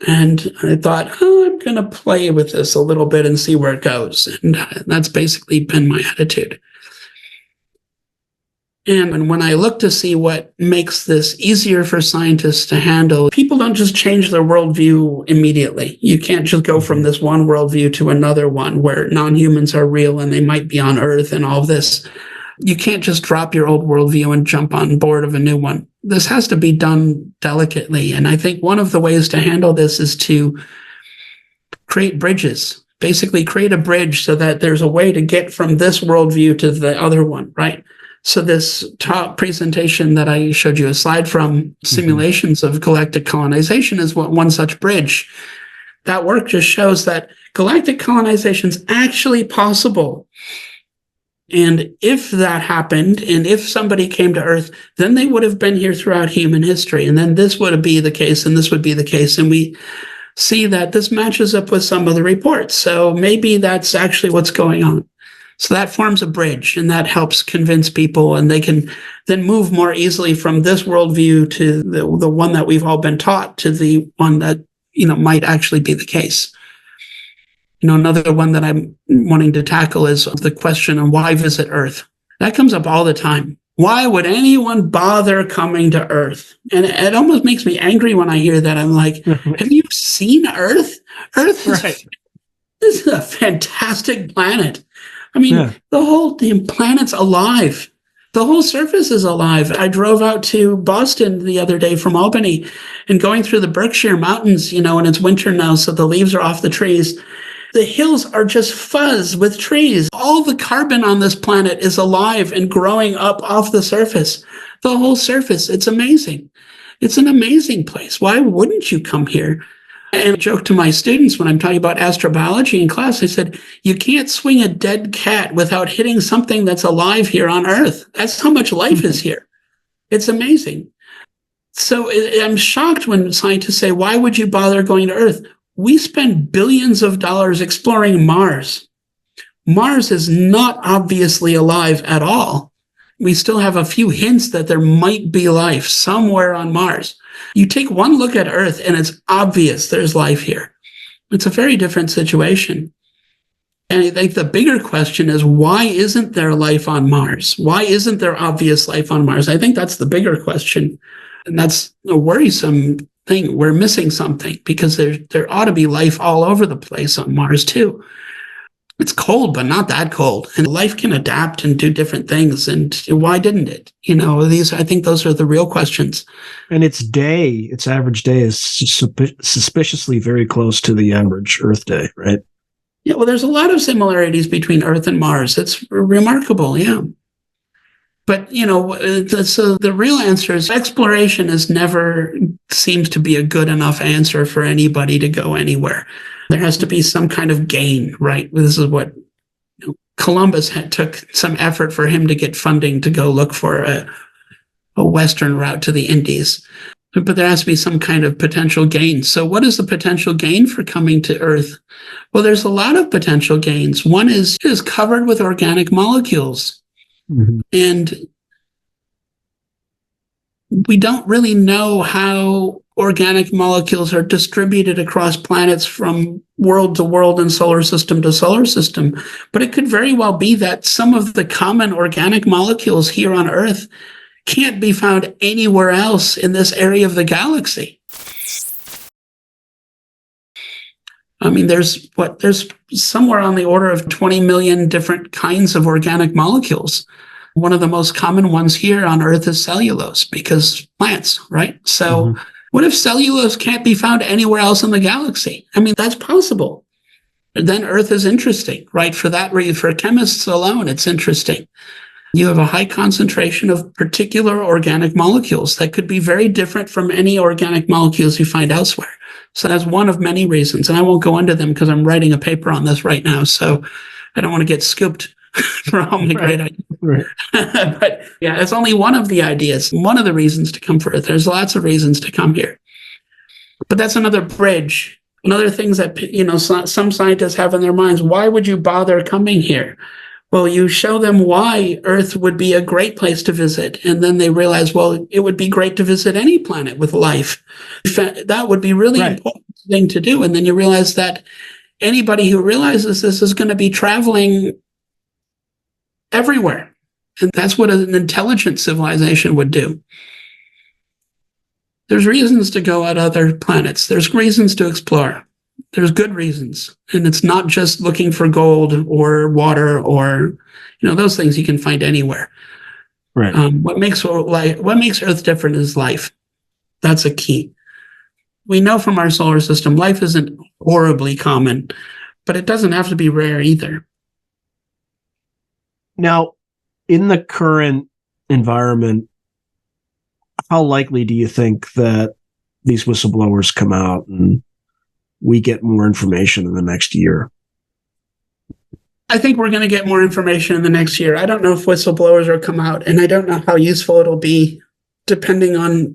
[SPEAKER 1] And I thought, I'm going to play with this a little bit and see where it goes. And that's basically been my attitude. And when I look to see what makes this easier for scientists to handle, people don't just change their worldview immediately. You can't just go from this one worldview to another one where non-humans are real and they might be on Earth and all this. You can't just drop your old worldview and jump on board of a new one. This has to be done delicately. And I think one of the ways to handle this is to create bridges, basically create a bridge so that there's a way to get from this worldview to the other one, right? So this top presentation that I showed you a slide from, simulations of galactic colonization, is one such bridge. That work just shows that galactic colonization is actually possible. And if that happened, and if somebody came to Earth, then they would have been here throughout human history. And then this would be the case, and this would be the case. And we see that this matches up with some of the reports. So maybe that's actually what's going on. So that forms a bridge, and that helps convince people, and they can then move more easily from this worldview to the one that we've all been taught to the one that, might actually be the case. Another one that I'm wanting to tackle is the question of why visit Earth. That comes up all the time. Why would anyone bother coming to Earth? And it almost makes me angry when I hear that. I'm like, have you seen Earth? Earth is a fantastic planet. The planet's alive. The whole surface is alive. I drove out to Boston the other day from Albany, and going through the Berkshire Mountains, and it's winter now, so the leaves are off the trees. The hills are just fuzz with trees. All the carbon on this planet is alive and growing up off the surface. The whole surface, it's amazing. It's an amazing place. Why wouldn't you come here? And I joke to my students when I'm talking about astrobiology in class, I said, you can't swing a dead cat without hitting something that's alive here on Earth. That's how much life is here. It's amazing. So I'm shocked when scientists say, why would you bother going to Earth? We spend billions of dollars exploring Mars. Mars is not obviously alive at all. We still have a few hints that there might be life somewhere on Mars. You take one look at Earth and it's obvious there's life here. It's a very different situation. And I think the bigger question is, why isn't there life on Mars? Why isn't there obvious life on Mars? I think that's the bigger question. And that's a worrisome thing. We're missing something because there ought to be life all over the place on Mars too. It's cold, but not that cold. And life can adapt and do different things. And why didn't it? I think those are the real questions.
[SPEAKER 2] And its average day is suspiciously very close to the average Earth day, right?
[SPEAKER 1] Yeah, well, there's a lot of similarities between Earth and Mars. It's remarkable, yeah. But, so the real answer is exploration never seems to be a good enough answer for anybody to go anywhere. There has to be some kind of gain, right? This is what Columbus took some effort for him to get funding to go look for a Western route to the Indies. But there has to be some kind of potential gain. So what is the potential gain for coming to Earth? Well, there's a lot of potential gains. One is it is covered with organic molecules. Mm-hmm. And we don't really know how organic molecules are distributed across planets from world to world and solar system to solar system. But it could very well be that some of the common organic molecules here on Earth can't be found anywhere else in this area of the galaxy. I mean, there's somewhere on the order of 20 million different kinds of organic molecules. One of the most common ones here on Earth is cellulose, because plants, right? So what if cellulose can't be found anywhere else in the galaxy? I mean, that's possible. Then Earth is interesting, right? For that reason, for chemists alone, it's interesting. You have a high concentration of particular organic molecules that could be very different from any organic molecules you find elsewhere. So that's one of many reasons. And I won't go into them because I'm writing a paper on this right now. So I don't want to get scooped for how many great ideas. Right. But yeah, it's only one of the ideas, one of the reasons to come for Earth. There's lots of reasons to come here. But that's another bridge. Another things that, some scientists have in their minds. Why would you bother coming here? Well, you show them why Earth would be a great place to visit. And then they realize, well, it would be great to visit any planet with life. That would be really important thing to do. And then you realize that anybody who realizes this is going to be traveling everywhere. And that's what an intelligent civilization would do. There's reasons to go at other planets. There's reasons to explore. There's good reasons. And it's not just looking for gold or water or, those things you can find anywhere. Right. What makes Earth different is life. That's a key. We know from our solar system, life isn't horribly common, but it doesn't have to be rare either.
[SPEAKER 2] Now, in the current environment, how likely do you think that these whistleblowers come out and we get more information in the next year?
[SPEAKER 1] I think we're going to get more information in the next year. I don't know if whistleblowers will come out, and I don't know how useful it'll be, depending on,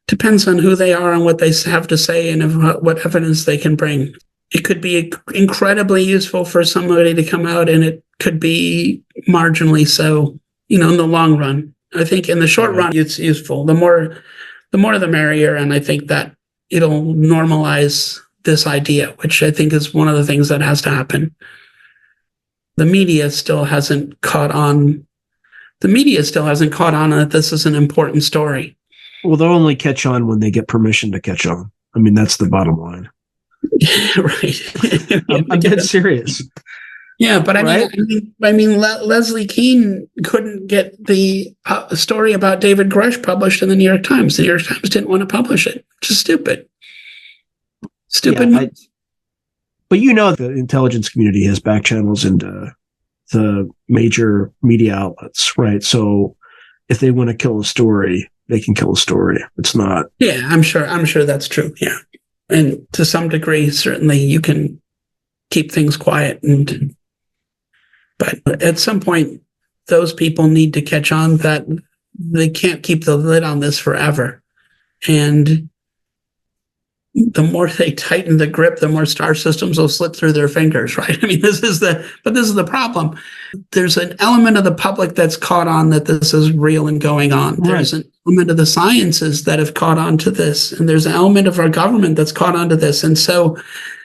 [SPEAKER 1] depends on who they are and what they have to say and what evidence they can bring. It could be incredibly useful for somebody to come out, and it could be marginally so, in the long run. I think in the short run, it's useful. The more the merrier, and I think that it'll normalize this idea, which I think is one of the things that has to happen. The media still hasn't caught on. That this is an important story.
[SPEAKER 2] Well, they'll only catch on when they get permission to catch on. I mean, that's the bottom line.
[SPEAKER 1] Right.
[SPEAKER 2] I'm dead serious.
[SPEAKER 1] Yeah, but I mean, Leslie Kean couldn't get the story about David Grush published in the New York Times. The New York Times didn't want to publish it. Just stupid.
[SPEAKER 2] But the intelligence community has back channels into the major media outlets, right? So if they want to kill a story, they can kill a story. It's not.
[SPEAKER 1] Yeah, I'm sure that's true. Yeah, and to some degree, certainly you can keep things quiet, but at some point, those people need to catch on that they can't keep the lid on this forever, and the more they tighten the grip, the more star systems will slip through their fingers, right? I mean, this is the problem. There's an element of the public that's caught on that this is real and going on. There's an element of the sciences that have caught on to this, and there's an element of our government that's caught on to this. And so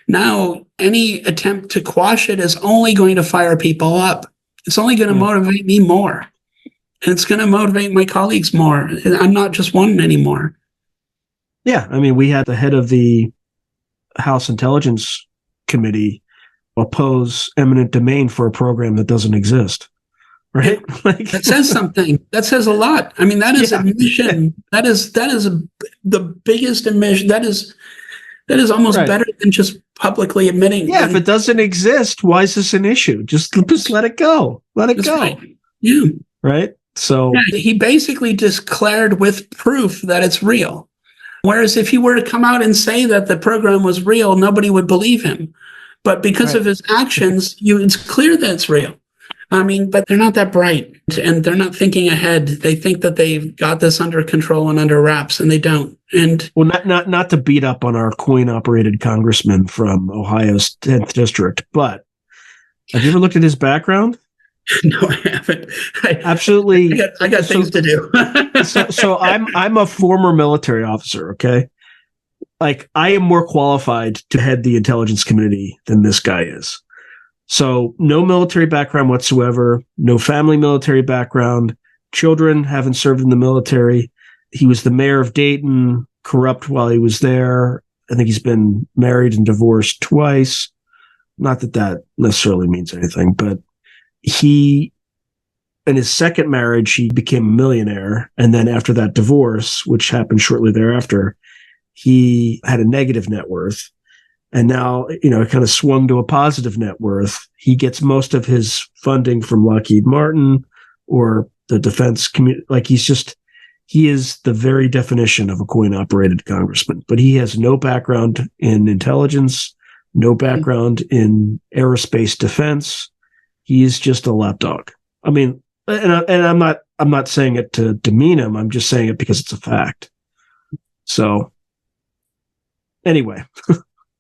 [SPEAKER 1] now any attempt to quash it is only going to fire people up. It's only going to motivate me more. And it's going to motivate my colleagues more. I'm not just one anymore.
[SPEAKER 2] Yeah. I mean, we had the head of the House Intelligence Committee oppose eminent domain for a program that doesn't exist. Right? Like,
[SPEAKER 1] that says something. That says a lot. I mean, that is admission. That is the biggest admission. That is almost better than just publicly admitting.
[SPEAKER 2] Yeah, if it doesn't exist, why is this an issue? Just let it go. Let it go.
[SPEAKER 1] Right. Yeah.
[SPEAKER 2] Right? So
[SPEAKER 1] he basically declared with proof that it's real. Whereas if he were to come out and say that the program was real, nobody would believe him. But because of his actions, it's clear that it's real. I mean, but they're not that bright, and they're not thinking ahead. They think that they've got this under control and under wraps, and they don't. And
[SPEAKER 2] well, not to beat up on our coin-operated congressman from Ohio's 10th district, but have you ever looked at his background?
[SPEAKER 1] No, I haven't.
[SPEAKER 2] Absolutely.
[SPEAKER 1] I got things to do.
[SPEAKER 2] so I'm a former military officer. Okay. Like, I am more qualified to head the intelligence committee than this guy is. So no military background whatsoever, no family military background, children haven't served in the military. He was the mayor of Dayton, corrupt while he was there. I think he's been married and divorced twice. Not that necessarily means anything, but he, in his second marriage, he became a millionaire. And then after that divorce, which happened shortly thereafter, he had a negative net worth. And now, it kind of swung to a positive net worth. He gets most of his funding from Lockheed Martin or the defense community. Like, he is the very definition of a coin-operated congressman. But he has no background in intelligence, no background in aerospace defense. He is just a lapdog. I mean, and I'm not saying it to demean him. I'm just saying it because it's a fact. So anyway,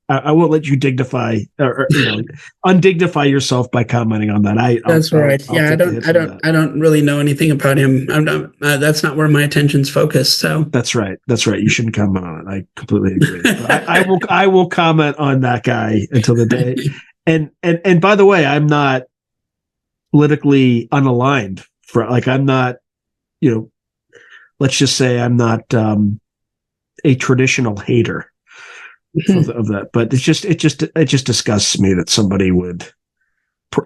[SPEAKER 2] I won't let you dignify or undignify yourself by commenting on that.
[SPEAKER 1] That's right. Yeah, I don't really know anything about him. I'm not. That's not where my attention's focused. So
[SPEAKER 2] that's right. You shouldn't comment on it. I completely agree. I will comment on that guy until the day. And by the way, I'm not politically unaligned. I'm not. Let's just say I'm not a traditional hater of that, but it just disgusts me that somebody would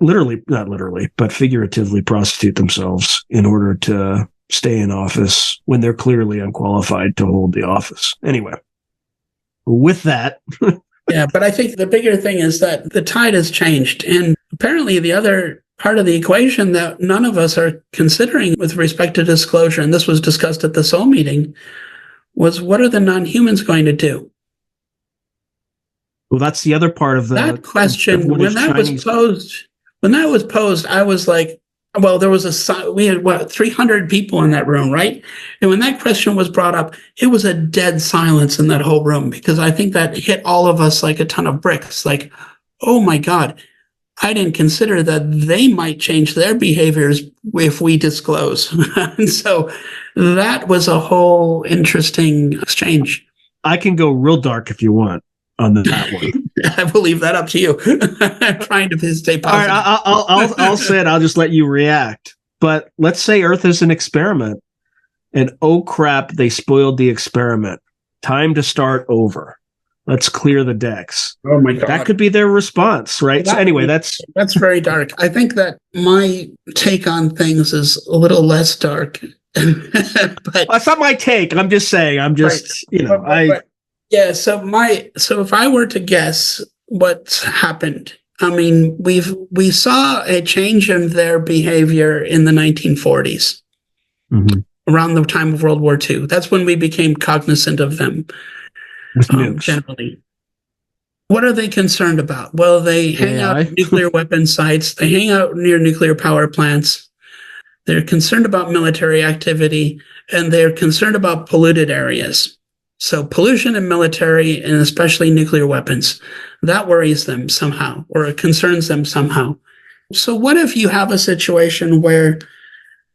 [SPEAKER 2] not literally, but figuratively prostitute themselves in order to stay in office when they're clearly unqualified to hold the office. Anyway, with that.
[SPEAKER 1] Yeah, but I think the bigger thing is that the tide has changed, and apparently the other part of the equation that none of us are considering with respect to disclosure, and this was discussed at the Seoul meeting, was what are the non-humans going to do?
[SPEAKER 2] Well, that's the other part of
[SPEAKER 1] that question. When that was posed, I was like, well, we had 300 people in that room, right? And when that question was brought up, it was a dead silence in that whole room, because I think that hit all of us like a ton of bricks. Like, oh my God, I didn't consider that they might change their behaviors if we disclose. And so that was a whole interesting exchange.
[SPEAKER 2] I can go real dark if you want on that one.
[SPEAKER 1] I will leave that up to you. I'm trying to stay positive.
[SPEAKER 2] All right, I'll say it. I'll just let you react. But let's say Earth is an experiment, and oh crap, they spoiled the experiment. Time to start over. Let's clear the decks.
[SPEAKER 1] Oh my God.
[SPEAKER 2] That could be their response, right? So anyway, that's
[SPEAKER 1] very dark. I think that my take on things is a little less dark. But
[SPEAKER 2] that's not my take. I'm just saying.
[SPEAKER 1] Yeah. So if I were to guess what's happened, I mean, we saw a change in their behavior in the 1940s, around the time of World War II. That's when we became cognizant of them. Generally. What are they concerned about? Well, they hang out at nuclear weapon sites. They hang out near nuclear power plants. They're concerned about military activity, and they're concerned about polluted areas. So pollution and military, and especially nuclear weapons, that worries them somehow, or it concerns them somehow. So what if you have a situation where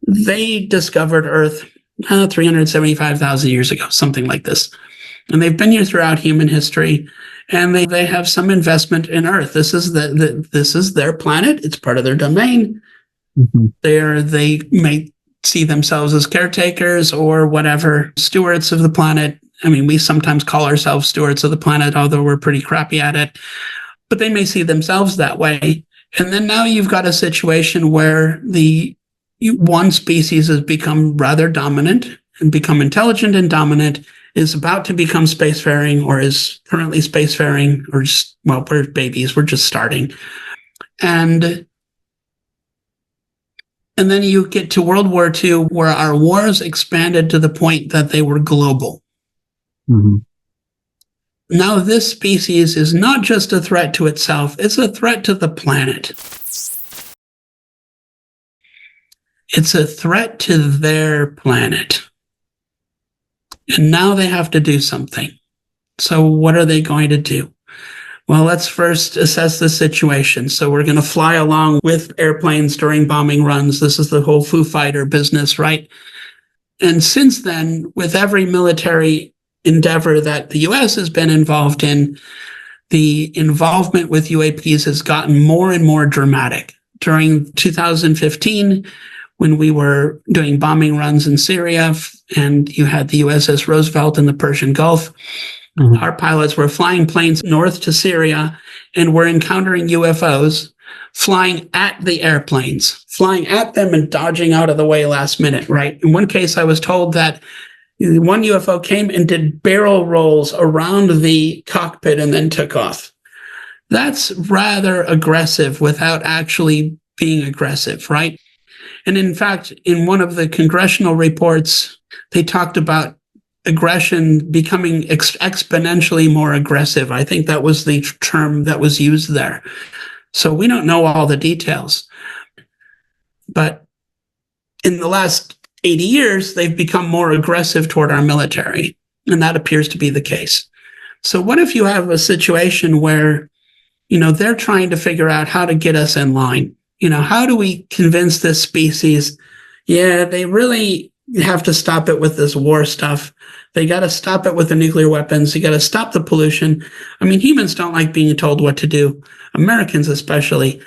[SPEAKER 1] they discovered Earth 375,000 years ago, something like this, and they've been here throughout human history, and they have some investment in Earth. This is this is their planet. It's part of their domain.
[SPEAKER 2] Mm-hmm.
[SPEAKER 1] They may see themselves as caretakers or whatever, stewards of the planet. I mean, we sometimes call ourselves stewards of the planet, although we're pretty crappy at it. But they may see themselves that way. And then now you've got a situation where one species has become rather dominant and become intelligent and dominant, is about to become spacefaring or is currently spacefaring, or just, well, we're babies, we're just starting. And then you get to World War II, where our wars expanded to the point that they were global.
[SPEAKER 2] Mm-hmm.
[SPEAKER 1] Now this species is not just a threat to itself, it's a threat to the planet. It's a threat to their planet. And now they have to do something. So what are they going to do? Well, let's first assess the situation. So we're going to fly along with airplanes during bombing runs. This is the whole Foo Fighter business, right? And since then, with every military endeavor that the U.S. has been involved in, the involvement with UAPs has gotten more and more dramatic. During 2015, when we were doing bombing runs in Syria, and you had the USS Roosevelt in the Persian Gulf, mm-hmm. Our pilots were flying planes north to Syria and were encountering UFOs, flying at the airplanes, flying at them and dodging out of the way last minute, right? In one case, I was told that one UFO came and did barrel rolls around the cockpit and then took off. That's rather aggressive without actually being aggressive, right? And in fact, in one of the congressional reports, they talked about aggression becoming exponentially more aggressive. I think that was the term that was used there. So we don't know all the details. But in the last 80 years, they've become more aggressive toward our military. And that appears to be the case. So what if you have a situation where, they're trying to figure out how to get us in line? How do we convince this species, they really have to stop it with this war stuff. They got to stop it with the nuclear weapons. You got to stop the pollution. I mean, humans don't like being told what to do, Americans especially.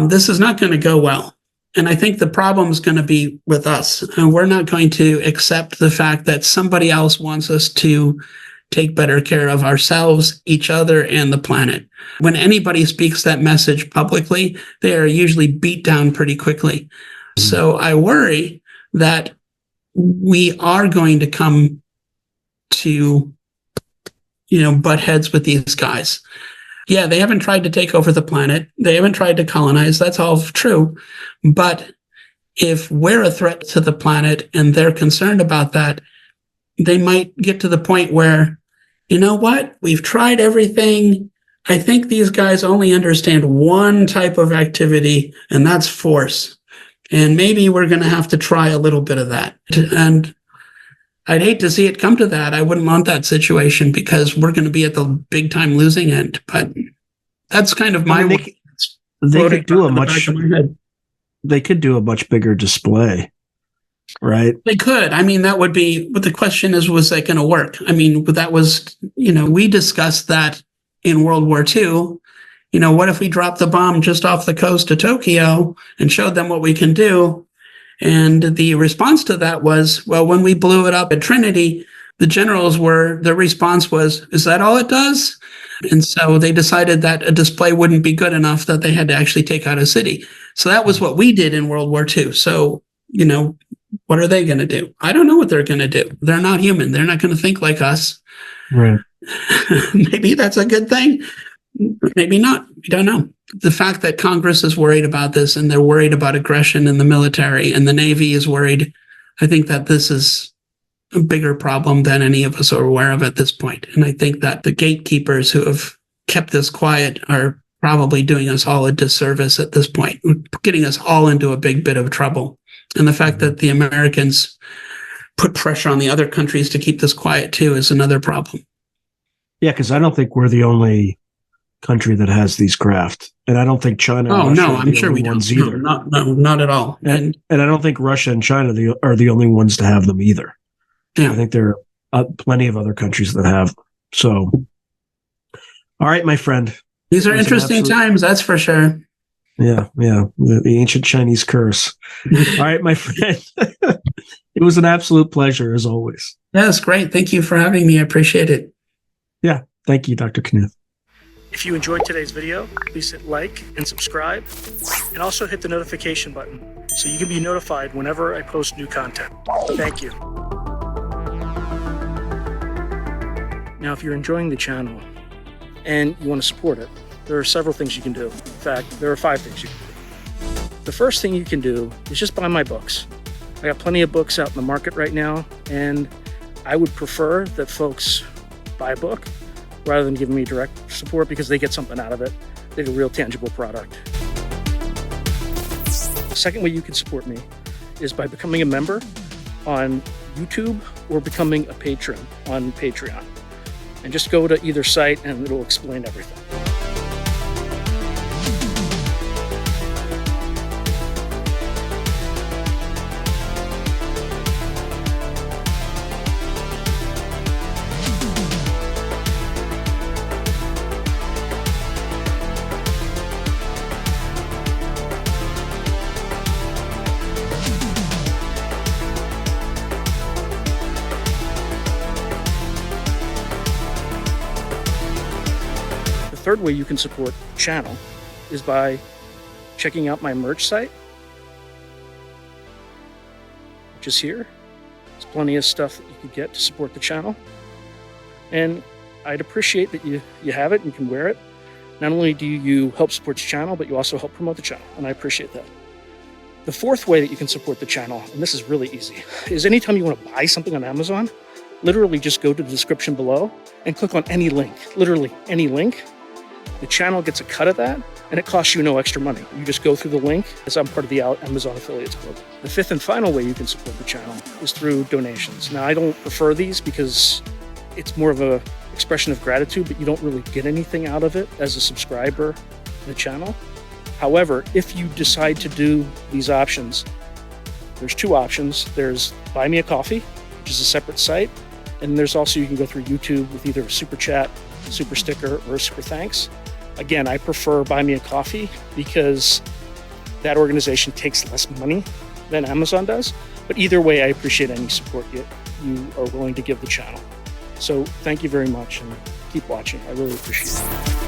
[SPEAKER 1] This is not going to go well. And I think the problem is going to be with us. And we're not going to accept the fact that somebody else wants us to take better care of ourselves, each other, and the planet. When anybody speaks that message publicly, they are usually beat down pretty quickly. Mm-hmm. So I worry that we are going to come to, butt heads with these guys. Yeah, they haven't tried to take over the planet. They haven't tried to colonize. That's all true. But if we're a threat to the planet and they're concerned about that, they might get to the point where, you know what? We've tried everything. I think these guys only understand one type of activity, and that's force. And maybe we're going to have to try a little bit of that. And I'd hate to see it come to that. I wouldn't want that situation because we're going to be at the big time losing end. But that's kind of my.
[SPEAKER 2] They could do a much bigger display, right?
[SPEAKER 1] They could. I mean, that would be. But the question is, was that going to work? I mean, that was. We discussed that in World War II. What if we dropped the bomb just off the coast of Tokyo and showed them what we can do? And the response to that was, well, when we blew it up at Trinity, their response was, is that all it does? And so they decided that a display wouldn't be good enough, that they had to actually take out a city. So that was what we did in World War II. So, what are they going to do? I don't know what they're going to do. They're not human. They're not going to think like us.
[SPEAKER 2] Right.
[SPEAKER 1] Maybe that's a good thing. Maybe not. We don't know. The fact that Congress is worried about this and they're worried about aggression in the military and the Navy is worried, I think that this is a bigger problem than any of us are aware of at this point. And I think that the gatekeepers who have kept this quiet are probably doing us all a disservice at this point, getting us all into a big bit of trouble. And the fact that the Americans put pressure on the other countries to keep this quiet too is another problem.
[SPEAKER 2] Yeah, because I don't think we're the only country that has these craft, and I don't think China.
[SPEAKER 1] Oh
[SPEAKER 2] and Russia
[SPEAKER 1] no,
[SPEAKER 2] are
[SPEAKER 1] I'm
[SPEAKER 2] the
[SPEAKER 1] sure
[SPEAKER 2] only
[SPEAKER 1] we
[SPEAKER 2] ones
[SPEAKER 1] don't.
[SPEAKER 2] either.
[SPEAKER 1] No, not at all.
[SPEAKER 2] And I don't think Russia and China are the only ones to have them either.
[SPEAKER 1] Yeah.
[SPEAKER 2] I think there are plenty of other countries that have. So, all right, my friend.
[SPEAKER 1] These are
[SPEAKER 2] It was an
[SPEAKER 1] interesting
[SPEAKER 2] absolute-
[SPEAKER 1] times, that's for sure.
[SPEAKER 2] Yeah, the ancient Chinese curse. All right, my friend. It was an absolute pleasure as always.
[SPEAKER 1] Yes, great. Thank you for having me. I appreciate it.
[SPEAKER 2] Yeah, thank you, Dr. Knuth.
[SPEAKER 4] If you enjoyed today's video, please hit like and subscribe, and also hit the notification button so you can be notified whenever I post new content. Thank you. Now, if you're enjoying the channel and you want to support it, there are several things you can do. In fact, there are 5 things you can do. The first thing you can do is just buy my books. I got plenty of books out in the market right now, and I would prefer that folks buy a book rather than giving me direct support, because they get something out of it. They get a real tangible product. The second way you can support me is by becoming a member on YouTube or becoming a patron on Patreon. And just go to either site and it'll explain everything. The third way you can support the channel is by checking out my merch site, which is here. There's plenty of stuff that you can get to support the channel. And I'd appreciate that you have it and can wear it. Not only do you help support the channel, but you also help promote the channel, and I appreciate that. The fourth way that you can support the channel, and this is really easy, is anytime you want to buy something on Amazon, literally just go to the description below and click on any link, literally any link. The channel gets a cut of that, and it costs you no extra money. You just go through the link, as I'm part of the Amazon Affiliates Club. The fifth and final way you can support the channel is through donations. Now, I don't prefer these because it's more of an expression of gratitude, but you don't really get anything out of it as a subscriber to the channel. However, if you decide to do these options, there's 2 options. There's Buy Me a Coffee, which is a separate site, and there's also, you can go through YouTube with either a super chat, super sticker, or a super thanks. Again, I prefer Buy Me a Coffee because that organization takes less money than Amazon does. But either way, I appreciate any support you are willing to give the channel. So thank you very much, and keep watching. I really appreciate it.